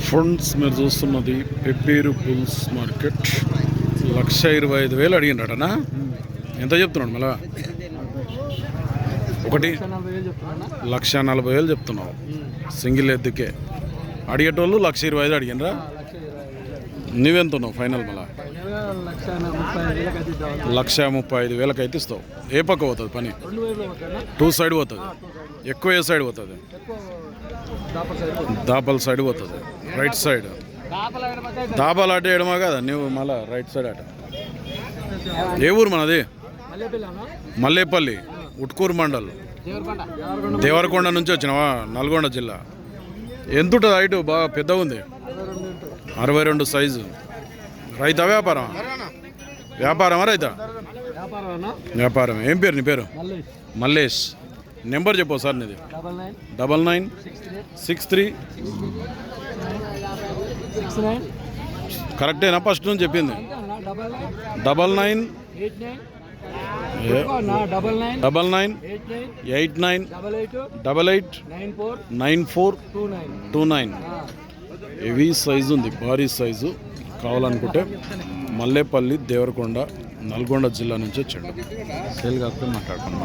Friends మీరు చూస్తున్నది pepper bulls market. 1,25,000 అడిగినటనా? ఎంత చెప్తున్నాడు మళ్ళా? ఒకటి 1,40,000 చెప్తున్నావు సింగిల్ ఎద్దుకే. అడిగేటోళ్ళు 1,25,000 అడిగినరా? నువ్వెంతున్నావు ఫైనల్? మళ్ళా 1,35,000 అయితే ఇస్తావు. ఏ పక్క పోతుంది పని? 2 సైడ్ పోతుంది. ఎక్కువ ఏ సైడ్ పోతుంది? దాపల సైడ్ పోతుంది. రైట్ సైడ్ దాబాలు అడ్డ ఎడమా కదా నువ్వు? మళ్ళా రైట్ సైడ్ అట. ఏ ఊరు మనది? మల్లేపల్లి, ఉట్కూరు మండల్, దేవరకొండ నుంచి వచ్చినావా? నల్గొండ జిల్లా. ఎంత ఉంటుంది హైటు? బాగా పెద్దగా ఉంది. 62 సైజు. రైతా వ్యాపారం? వ్యాపారమా రైతా? వ్యాపారం. ఏం పేరు నీ పేరు? మల్లేష్. నెంబర్ చెప్పు సార్ నీది. 9963. కరెక్టేనా? ఫస్ట్ నుంచి చెప్పింది 99 89 88 9429. హెవీ సైజు ఉంది, భారీ సైజు. కావాలనుకుంటే మల్లేపల్లి, దేవరకొండ, నల్గొండ జిల్లా నుంచి వచ్చాడు. సేల్ కాకపోతే మాట్లాడుకున్నాం.